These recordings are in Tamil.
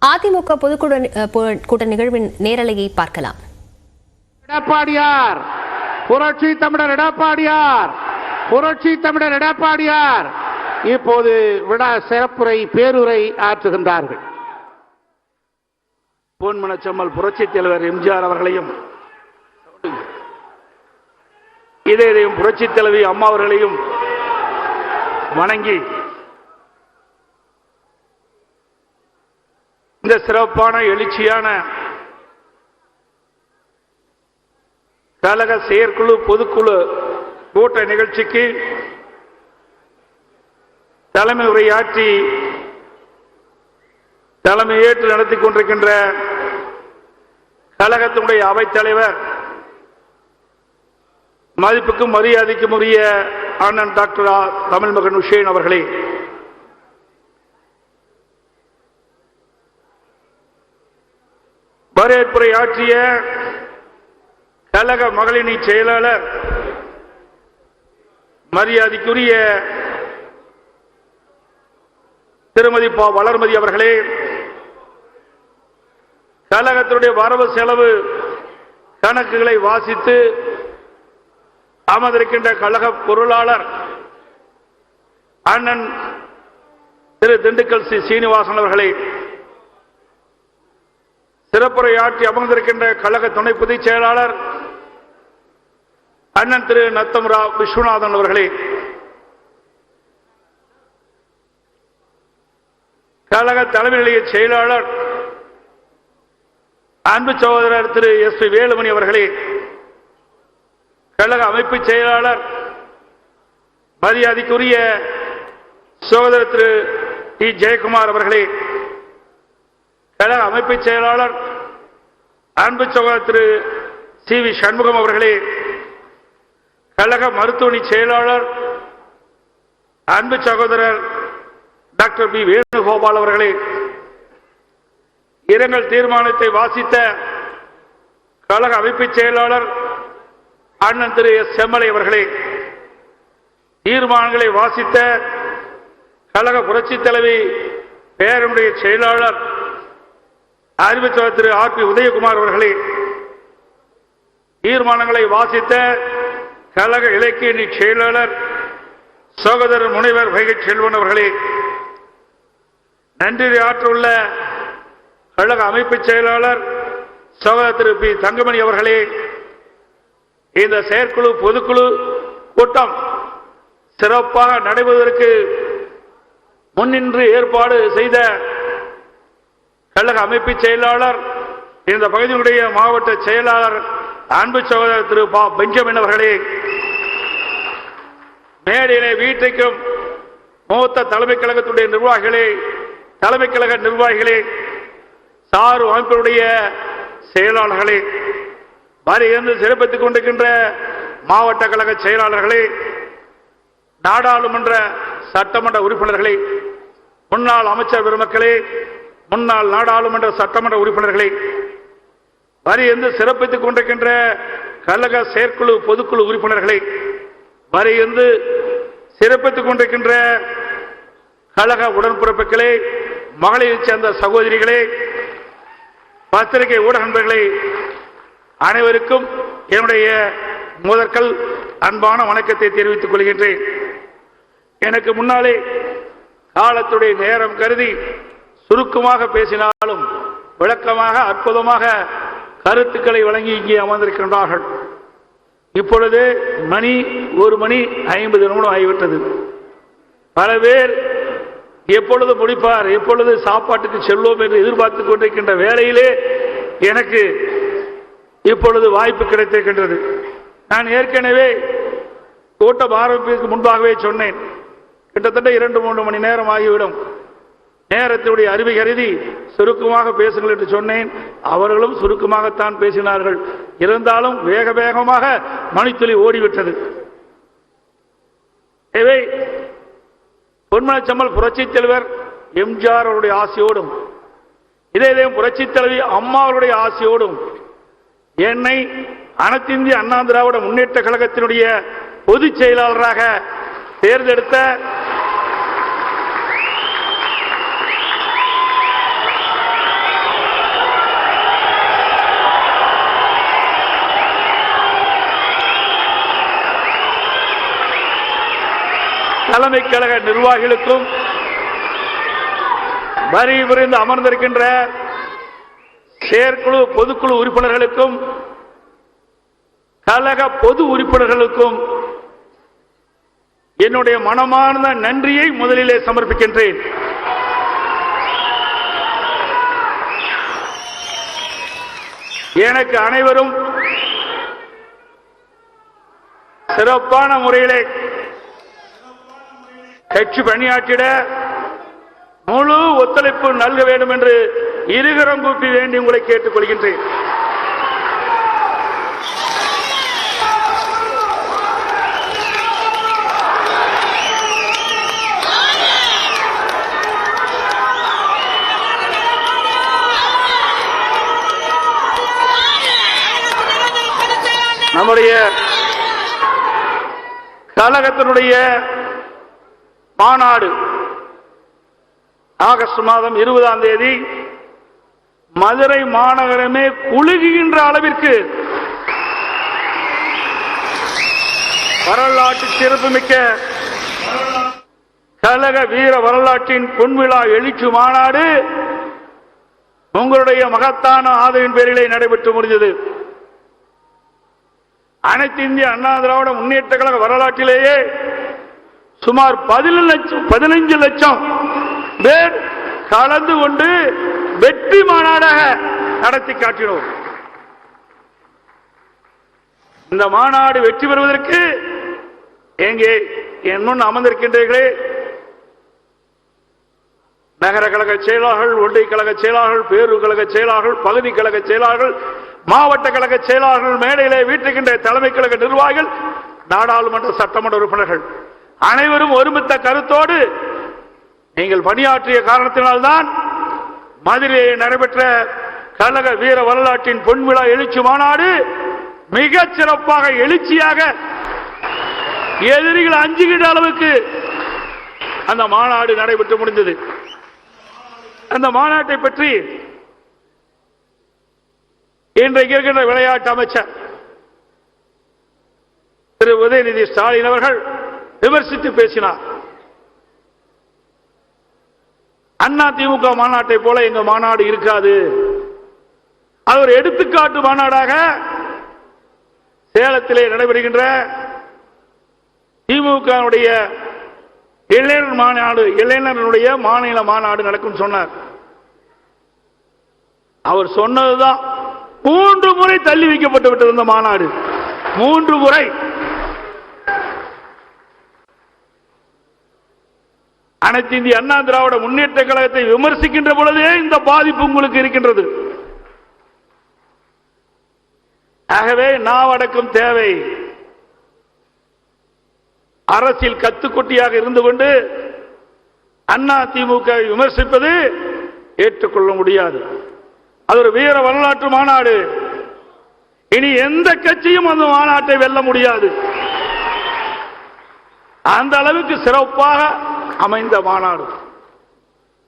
அதிமுக பொதுக்கூட்ட நிகழ்வின் நேரலையை பார்க்கலாம். எடப்பாடியார் புரட்சி தமிழர் எடப்பாடியார் புரட்சி தமிழர் எடப்பாடியார் இப்போது விழா சிறப்புரை பேருரை ஆற்றுகின்றார்கள். பொன்மனச்செம்மல் புரட்சி தலைவர் எம்ஜிஆர் அவர்களையும் இதயம் புரட்சி தலைவி அம்மா அவர்களையும் வணங்கி இந்த சிறப்பான எழுச்சியான கழக செயற்குழு பொதுக்குழு கூட்ட நிகழ்ச்சிக்கு தலைமை உரையாற்றி தலைமையேற்று நடத்தி கொண்டிருக்கின்ற கழகத்தினுடைய அவைத்தலைவர் மதிப்புக்கும் மரியாதைக்கும் உரிய அண்ணன் டாக்டர் தமிழ்மகன் உஷேன் அவர்களே, வரவேற்புரை ஆற்றிய கழக மகளிரணி செயலாளர் மரியாதைக்குரிய திருமதி பா வளர்மதி அவர்களே, கழகத்தினுடைய வரவு செலவு கணக்குகளை வாசித்து அமர்ந்திருக்கின்ற கழக பொருளாளர் அண்ணன் திரு திண்டுக்கல் சி சீனிவாசன் அவர்களே, சிறப்புரையாற்றி அமர்ந்திருக்கின்ற கழக துணை பொதுச் செயலாளர் அண்ணன் திரு நத்தம்ரா விஸ்வநாதன் அவர்களே, கழக தலைமை நிலைய செயலாளர் அன்பு சகோதரர் திரு எஸ் பி வேலுமணி அவர்களே, கழக அமைப்பு செயலாளர் மரியாதைக்குரிய சகோதரர் திரு டி ஜெயக்குமார் அவர்களே, கழக அமைப்பு செயலாளர் அன்பு சகோதரர் திரு சி வி சண்முகம் அவர்களே, கழக மருத்துவமனை செயலாளர் அன்பு சகோதரர் டாக்டர் பி வேணுகோபால் அவர்களே, இரங்கல் தீர்மானத்தை வாசித்த கழக அமைப்பு செயலாளர் அண்ணன் திரு எஸ் செம்மலை அவர்களே, தீர்மானங்களை வாசித்த கழக புரட்சி தலைவி பேரனுடைய செயலாளர் அறிவித்தவர் திரு ஆர் பி உதயகுமார் அவர்களே, தீர்மானங்களை வாசித்த கழக இலக்கிய அணி செயலாளர் சகோதரர் முனைவர் வைகை செல்வன் அவர்களே, நன்றி ஆற்றுள்ள கழக அமைப்பு செயலாளர் சகோதரர் திரு பி தங்கமணி அவர்களே, இந்த செயற்குழு பொதுக்குழு கூட்டம் சிறப்பாக நடைபெறுவதற்கு முன்னின்று ஏற்பாடு செய்த கழக அமைப்பு செயலாளர் இந்த பகுதியினுடைய மாவட்ட செயலாளர் அன்பு சகோதரர் திரு பா பெஞ்சமின் அவர்களே, மேடையிலே வீட்டுக்கும் மூத்த தலைமை கழகத்துடைய நிர்வாகிகளே, தலைமை கழக நிர்வாகிகளே, சார் அமைப்பினுடைய செயலாளர்களே, வரையிருந்து சிறப்பித்துக் கொண்டிருக்கின்ற மாவட்ட கழக செயலாளர்களே, நாடாளுமன்ற சட்டமன்ற உறுப்பினர்களே, முன்னாள் அமைச்சர் பெருமக்களே, முன்னாள் நாடாளுமன்ற சட்டமன்ற உறுப்பினர்களே, வரையிருந்து சிறப்பித்துக் கொண்டிருக்கின்ற கழக செயற்குழு பொதுக்குழு உறுப்பினர்களே, வரையிருந்து சிறப்பித்துக் கொண்டிருக்கின்ற கழக உடன்பிறப்புகளே, மகளிரை சேர்ந்த சகோதரிகளே, பத்திரிகை ஊடக நண்பர்களே, அனைவருக்கும் என்னுடைய முதற்கல் அன்பான வணக்கத்தை தெரிவித்துக் கொள்கின்றேன். எனக்கு முன்னாலே காலத்துடைய நேரம் கருதி சுருக்கமாக பேசினாலும் விளக்கமாக அற்புதமாக கருத்துக்களை வழங்கி இங்கே அமர்ந்திருக்கின்றார்கள். இப்பொழுது மணி 1:50 ஆகிவிட்டது. பல பேர் எப்பொழுது முடிப்பார், எப்பொழுது சாப்பாட்டுக்கு செல்வோம் என்று எதிர்பார்த்துக் கொண்டிருக்கின்ற வேளையிலே எனக்கு இப்பொழுது வாய்ப்பு கிடைத்திருக்கின்றது. நான் ஏற்கனவே கூட்டம் ஆரம்பிப்பதற்கு முன்பாகவே சொன்னேன், கிட்டத்தட்ட 2-3 மணி நேரம் ஆகிவிடும், நேரத்தினுடைய அறிவை கருதி சுருக்கமாக பேசுங்கள் என்று சொன்னேன். அவர்களும் சுருக்கமாகத்தான் பேசினார்கள். இருந்தாலும் வேக வேகமாக மணித்துளி ஓடிவிட்டது. இவை பொன்மனச்செம்மல் புரட்சி தலைவர் எம்ஜிஆர் அவருடைய ஆசையோடும் இதே புரட்சி தலைவி அம்மா அவருடைய ஆசையோடும் என்னை அனைத்து இந்திய அண்ணா திராவிட முன்னேற்ற கழகத்தினுடைய பொதுச் செயலாளராக தேர்ந்தெடுத்த தலைமை கழக நிர்வாகிகளுக்கும் வரி புரிந்து அமர்ந்திருக்கின்ற செயற்குழு பொதுக்குழு உறுப்பினர்களுக்கும் கழக பொது உறுப்பினர்களுக்கும் என்னுடைய மனமார்ந்த நன்றியை முதலிலே சமர்ப்பிக்கின்றேன். எனக்கு அனைவரும் சிறப்பான முறையிலே கட்சி பணியாற்றிட முழு ஒத்துழைப்பு நல்க வேண்டும் என்று இருகரம் கூப்பி வேண்டி உங்களை கேட்டுக் கொள்கின்றேன். நம்முடைய கழகத்தினுடைய மாநாடு ஆகஸ்ட் மாதம் 20ஆம் தேதி மதுரை மாநகரமே குலுகுகின்ற அளவிற்கு வரலாற்று சிறப்புமிக்க கழக வீர வரலாற்றின் பொன்விழா எழுச்சி மாநாடு உங்களுடைய மகத்தான ஆதரவின் பேரிலே நடைபெற்று முடிந்தது. அனைத்து இந்திய அண்ணா திராவிட முன்னேற்ற கழக வரலாற்றிலேயே சுமார் 15 லட்சம் பேர் கலந்து கொண்டு வெற்றி மாநாடாக நடத்தி காட்டினோம். இந்த மாநாடு வெற்றி பெறுவதற்கு எங்கே என் முன் அமர்ந்திருக்கின்றீர்களே நகர கழக செயலாளர்கள், ஒன்றிய கழக செயலாளர்கள், பேரூர் கழக செயலாளர்கள், பகுதி கழக செயலாளர்கள், மாவட்ட கழக செயலாளர்கள், மேடையிலே வீட்டுக்கின்ற தலைமை கழக நிர்வாகிகள், நாடாளுமன்ற சட்டமன்ற உறுப்பினர்கள் அனைவரும் ஒருமித்த கருத்தோடு நீங்கள் பணியாற்றிய காரணத்தினால்தான் மதுரையில் நடைபெற்ற கழக வீர வரலாற்றின் பொன்விழா எழுச்சி மாநாடு மிகச் சிறப்பாக எழுச்சியாக எதிரிகள் அஞ்சுகின்ற அளவுக்கு அந்த மாநாடு நடைபெற்று முடிந்தது. அந்த மாநாட்டை பற்றி இன்றைக்கு இருக்கின்ற விளையாட்டு அமைச்சர் திரு உதயநிதி ஸ்டாலின் அவர்கள் விமர்சித்து பேசினார். அண்ணா திமுக மாநாட்டை போல எங்க மாநாடு இருக்காது. அது ஒரு எடுத்துக்காட்டு மாநாடாக சேலத்திலே நடைபெறுகின்ற திமுக இளைஞர் மாநாடு, இளைஞர்களுடைய மாநில மாநாடு நடக்கும் சொன்னார். அவர் சொன்னதுதான் 3 முறை தள்ளி வைக்கப்பட்டு விட்டது. இந்த மாநாடு 3 முறை. அனைத்து இந்திய அண்ணா திராவிட முன்னேற்ற கழகத்தை விமர்சிக்கின்ற பொழுதே இந்த பாதிப்பு உங்களுக்கு இருக்கின்றது. ஆகவே நாவடக்கம் தேவை. அரசியல் கத்துக்குட்டியாக இருந்து கொண்டு அண்ணா திமுக விமர்சிப்பது ஏற்றுக்கொள்ள முடியாது. அது ஒரு வீர வரலாற்று மாநாடு. இனி எந்த கட்சியும் அந்த மாநாட்டை வெல்ல முடியாது. அந்த அளவுக்கு சிறப்பாக அமைந்த மாநாடு.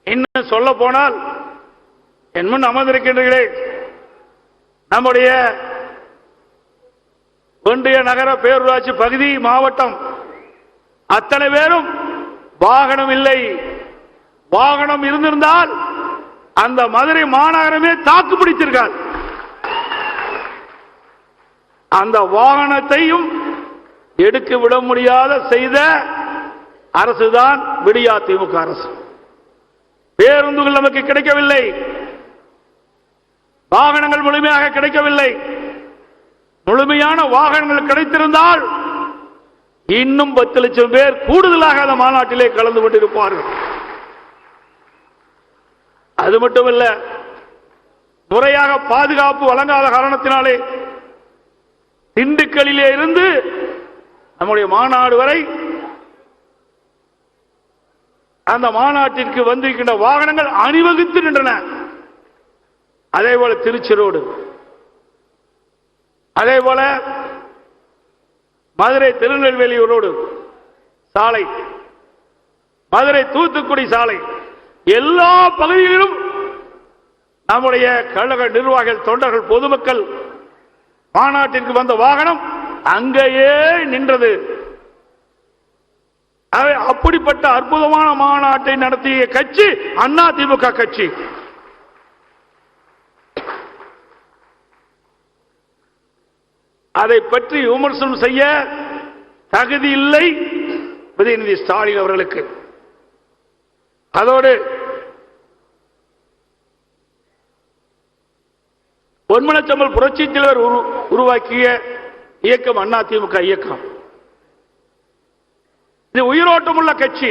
இன்னும் சொல்ல போனால் என் முன் அமர்ந்திருக்கின்றீர்களே நம்முடைய ஒன்றிய நகர பேரூராட்சி பகுதி மாவட்டம் அத்தனை பேரும் வாகனம் இல்லை. வாகனம் இருந்திருந்தால் அந்த மதுரை மாநகரமே தாக்கு பிடித்திருக்கார். அந்த வாகனத்தையும் எடுக்க விட முடியாத செய்த அரசுதான் விடியா திமுக அரசு. பேருந்துகள் நமக்கு கிடைக்கவில்லை, வாகனங்கள் முழுமையாக கிடைக்கவில்லை. முழுமையான வாகனங்கள் கிடைத்திருந்தால் இன்னும் 10 லட்சம் பேர் கூடுதலாக அந்த மாநாட்டிலே கலந்து கொண்டிருப்பார்கள். அது மட்டுமல்ல, முறையாக பாதுகாப்பு வழங்காத காரணத்தினாலே திண்டுக்கல்லிலே இருந்து நம்முடைய மாநாடு வரை அந்த மாநாட்டிற்கு வந்திருக்கின்ற வாகனங்கள் அணிவகுத்து நின்றன. அதேபோல திருச்சி ரோடு, அதேபோல மதுரை திருநெல்வேலி ரோடு சாலை, மதுரை தூத்துக்குடி சாலை, எல்லா பகுதிகளிலும் நம்முடைய கழக நிர்வாகிகள், தொண்டர்கள், பொதுமக்கள் மாநாட்டிற்கு வந்த வாகனம் அங்கேயே நின்றது. அப்படிப்பட்ட அற்புதமான மாநாட்டை நடத்திய கட்சி அதிமுக கட்சி. அதை பற்றி விமர்சனம் செய்ய தகுதி இல்லை உதயநிதி ஸ்டாலின் அவர்களுக்கு. அதோடு பொன்மனச்செம்மல் புரட்சி தலைவர் உருவாக்கிய இயக்கம் அதிமுக இயக்கம். இது உயிரோட்டமுள்ள கட்சி.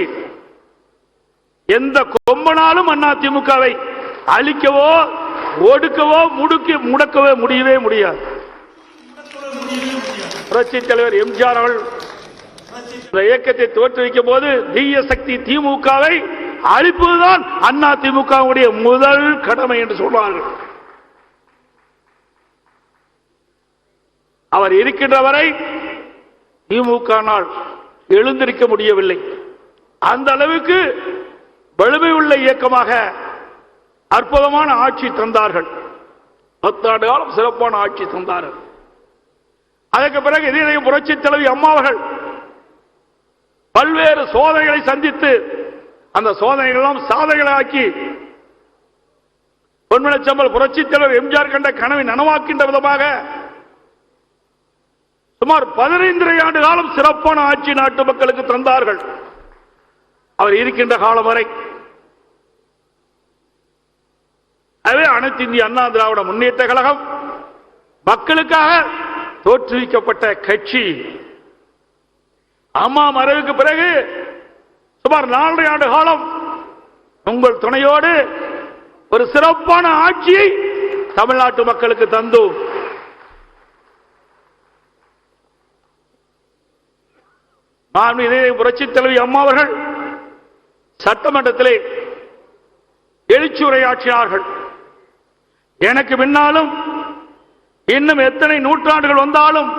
எந்த கொம்பனாலும் அதிமுகவை அழிக்கவோ ஒடுக்கவோ முடக்கவோ முடியவே முடியாது. புரட்சி தலைவர் எம்ஜிஆர் அவர்கள் இந்த இயக்கத்தை தோற்றுவிக்கும் போது தீய சக்தி திமுகவை அழிப்பதுதான் அதிமுகவுடைய முதல் கடமை என்று சொல்வார்கள். அவர் இருக்கின்ற வரை திமுக எழுந்திருக்க முடியவில்லை. அந்த அளவுக்கு வலிமை உள்ள இயக்கமாக அற்புதமான ஆட்சி தந்தார்கள். 10 ஆண்டு காலம் சிறப்பான ஆட்சி தந்தார்கள். அதற்கு பிறகு இதே புரட்சி தலைவி அம்மா அவர்கள் பல்வேறு சோதனைகளை சந்தித்து அந்த சோதனைகள் எல்லாம் சாதனைகளாக்கி பொன்மனச்செம்மல் புரட்சி தலைவர் எம்ஜிஆர் கண்ட கனவை நனவாக்கின்ற விதமாக சுமார் 15 ஆண்டு காலம் சிறப்பான ஆட்சி நாட்டு மக்களுக்கு தந்தார்கள். அவர் இருக்கின்ற காலம் வரை. அதே அனைத்து இந்திய அண்ணா திராவிட முன்னேற்ற கழகம் மக்களுக்காக தோற்றுவிக்கப்பட்ட கட்சி. அம்மா மறைவுக்கு பிறகு சுமார் 4 ஆண்டு காலம் உங்கள் துணையோடு ஒரு சிறப்பான ஆட்சியை தமிழ்நாட்டு மக்களுக்கு தந்தோம். புரட்சி தலைவி அம்மா அவர்கள் சட்டமன்றத்திலே எழுச்சி உரையாற்றினார்கள். எனக்கு பின்னாலும் இன்னும் எத்தனை நூற்றாண்டுகள் வந்தாலும்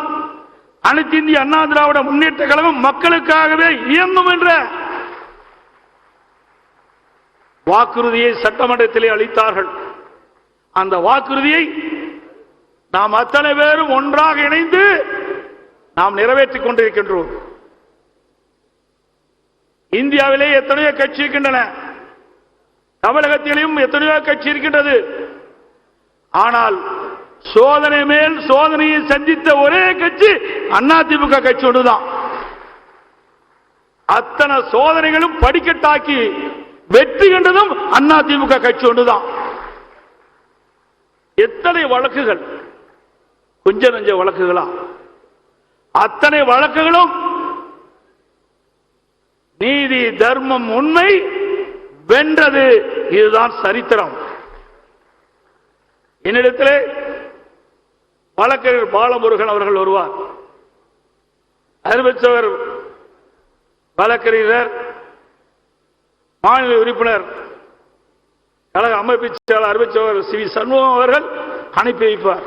அனைத்து இந்திய அண்ணா திராவிட முன்னேற்ற கழகம் மக்களுக்காகவே இயங்கும் என்ற வாக்குறுதியை சட்டமன்றத்திலே அளித்தார்கள். அந்த வாக்குறுதியை நாம் அத்தனை பேரும் ஒன்றாக இணைந்து நாம் நிறைவேற்றிக் கொண்டிருக்கின்றோம். இந்தியாவிலே எத்தனையோ கட்சி இருக்கின்றன, தமிழகத்திலும் எத்தனையோ கட்சி இருக்கின்றது. ஆனால் சோதனை மேல் சோதனையை சந்தித்த ஒரே கட்சி அதிமுக கட்சி ஒன்றுதான். அத்தனை சோதனைகளும் படிக்கட்டாக்கி வெற்றி கண்டதும் அதிமுக கட்சி ஒன்றுதான். எத்தனை வழக்குகள், கொஞ்ச நெஞ்ச வழக்குகளா? அத்தனை வழக்குகளும் நீதி தர்மம் உண்மை வென்றது. இதுதான் சரித்திரம். என்னிடத்திலே வழக்கறிஞர் பாலமுருகன் அவர்கள் வருவார். அறிவிச்சவர் வழக்கறிஞர், மாநில உறுப்பினர், கழக அமைப்பு செயலாளர் அறிவிச்சவர் சி சண்முகம் அவர்கள் அனுப்பி வைப்பார்.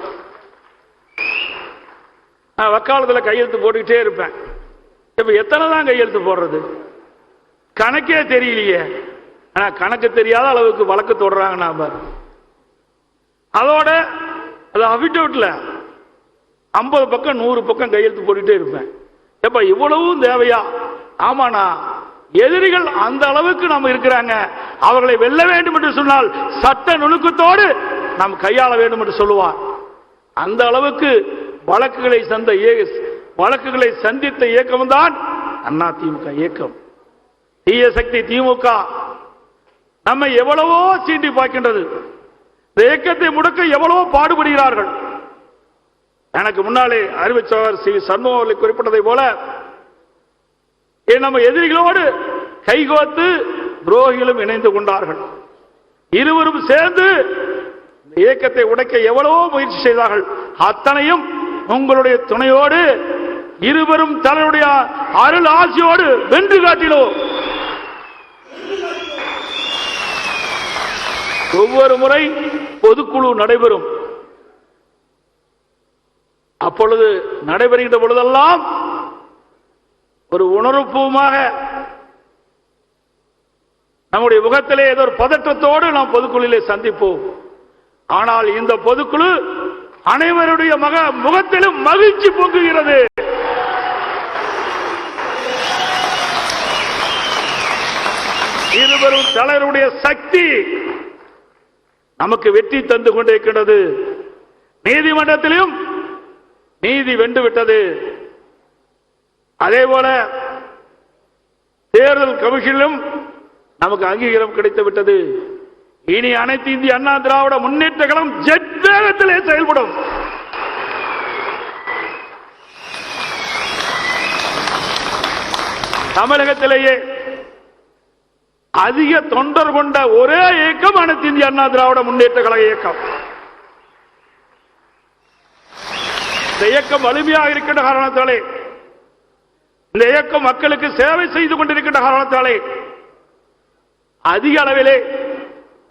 நான் வக்காலத்தில் கையெழுத்து போட்டுக்கிட்டே இருப்பேன். இப்ப எத்தனை தான் கையெழுத்து போடுறது கணக்கே தெரியலையே. ஆனா கணக்கு தெரியாத அளவுக்கு வழக்கு தொடர்றாங்க. நாம அதோட அது அபிடவிட்ல 50 பக்கம் 100 பக்கம் கையெழுத்து போட்டுட்டே இருப்பேன். எப்ப இவ்வளவும் தேவையா? ஆமாண்ணா, எதிரிகள் அந்த அளவுக்கு நம்ம இருக்கிறாங்க. அவர்களை வெல்ல வேண்டும் என்று சொன்னால் சட்ட நுணுக்கத்தோடு நாம் கையாள வேண்டும் என்று சொல்லுவார். அந்த அளவுக்கு வழக்குகளை சந்தித்த இயக்கம் தான் அதிமுக இயக்கம். தீய சக்தி திமுக நம்மை எவ்வளவோ சீண்டி பார்க்கின்றது. இந்த இயக்கத்தை முடக்க எவ்வளவோ பாடுபடுகிறார்கள். எனக்கு முன்னாலே அறிவிச்சவர் சி சண்முகம் அவர்கள் குறிப்பிட்டதை போல நம்ம எதிரிகளோடு கைகோத்து துரோகிகளும் இணைந்து கொண்டார்கள். இருவரும் சேர்ந்து இயக்கத்தை உடைக்க எவ்வளவோ முயற்சி செய்தார்கள். அத்தனையும் உங்களுடைய துணையோடு இருவரும் தலைவருடைய அருள் ஆசியோடு வென்று காட்டினோம். ஒவ்வொரு முறை பொதுக்குழு நடைபெறும். அப்பொழுது நடைபெறுகின்ற பொழுதெல்லாம் ஒரு உணர்வுபூர்வமாக நம்முடைய முகத்திலே ஏதோ ஒரு பதற்றத்தோடு நாம் பொதுக்குழுவிலே சந்திப்போம். ஆனால் இந்த பொதுக்குழு அனைவருடைய முகத்திலும் மகிழ்ச்சி பொங்குகிறது. இருவரும் தலைவருடைய சக்தி நமக்கு வெற்றி தந்து கொண்டிருக்கிறது. நீதிமன்றத்திலும் நீதி வென்றுவிட்டது. அதேபோல தேர்தல் கமிஷனிலும் நமக்கு அங்கீகாரம் கிடைத்து விட்டது. இனி அனைத்து இந்திய அண்ணா திராவிட முன்னேற்ற கழகம் ஜெட் வேகத்திலே செயல்படும். தமிழகத்திலேயே அதிக தொண்டர் கொண்ட ஒரே இயக்கம் அனைத்து இந்திய அண்ணா திராவிட முன்னேற்ற கழக இயக்கம். இந்த இயக்கம் வலிமையாக இருக்கின்ற காரணத்தாலே, இந்த இயக்கம் மக்களுக்கு சேவை செய்து கொண்டிருக்கின்ற காரணத்தாலே அதிக அளவிலே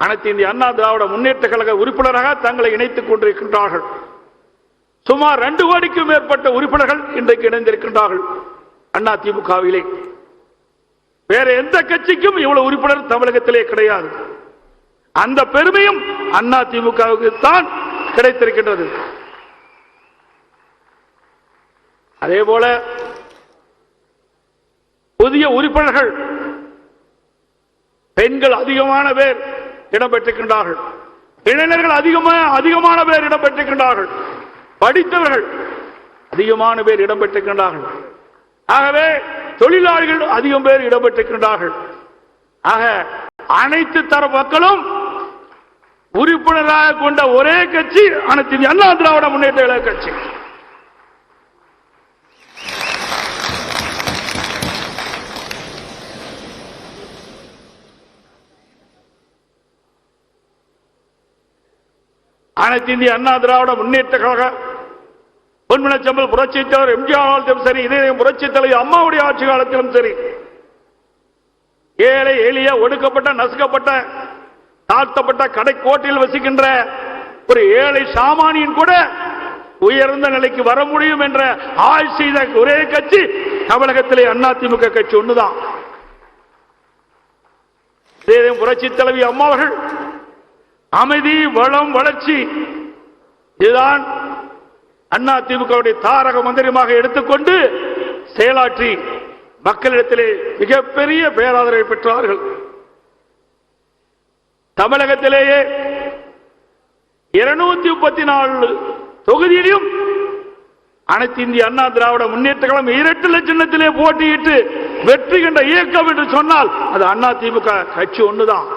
அனைத்து இந்திய அண்ணா திராவிட முன்னேற்ற கழக உறுப்பினராக தங்களை இணைத்துக் கொண்டிருக்கின்றார்கள். சுமார் 2 கோடிக்கும் மேற்பட்ட உறுப்பினர்கள் இன்றைக்கு இணைந்திருக்கின்றார்கள் அண்ணா திமுகவிலே. வேற எந்த கட்சிக்கும் இவ்வளவு உறுப்பினர் தமிழகத்திலே கிடையாது. அந்த பெருமையும் அண்ணா திமுகவுக்கு தான் கிடைத்திருக்கின்றது. அதே போல புதிய உறுப்பினர்கள் பெண்கள் அதிகமான பேர் இடம்பெற்றிருக்கின்றார்கள். இளைஞர்கள் அதிகமான பேர் இடம்பெற்றிருக்கின்றார்கள். படித்தவர்கள் அதிகமான பேர் இடம்பெற்றிருக்கின்றார்கள். ஆகவே தொழிலாளிகள் அதிகம் பேர் இடம்பெற்றிருக்கின்றார்கள். ஆக அனைத்து தரப்பு மக்களும் உறுப்பினராக கொண்ட ஒரே கட்சி அனைத்து இந்திய அண்ணா திராவிட முன்னேற்ற கழக கட்சி. அனைத்து இந்திய அண்ணா திராவிட முன்னேற்ற கழக பொன்மனச்சம்பல் புரட்சித் தலைவர் எம்ஜிஆர் காலத்திலும் சரி, இதே புரட்சித் தலைவர் அம்மாவுடைய ஆட்சி காலத்திலும் சரி, ஏழை எளிய ஒடுக்கப்பட்ட நசுக்கப்பட்ட தாழ்த்தப்பட்ட கடைக்கோட்டில் வசிக்கின்ற ஒரு ஏழை சாமானியன் கூட உயர்ந்த நிலைக்கு வர முடியும் என்ற ஆய்வு செய்த ஒரே கட்சி தமிழகத்திலே அதிமுக கட்சி ஒன்றுதான். புரட்சித் தலைவி அம்மா அவர்கள் அமைதி, வளம், வளர்ச்சி, இதுதான் அதிமுகவுடைய தாரக மந்திரமாக எடுத்துக்கொண்டு செயலாற்றி மக்களிடத்திலே மிகப்பெரிய பேராதரவை பெற்றார்கள். தமிழகத்திலேயே 234 தொகுதியிலும் அனைத்து இந்திய அண்ணா திராவிட முன்னேற்ற கழகம் 2 சின்னத்திலே போட்டியிட்டு வெற்றி கண்ட இயக்கம் என்று சொன்னால் அது அதிமுக கட்சி ஒன்றுதான்.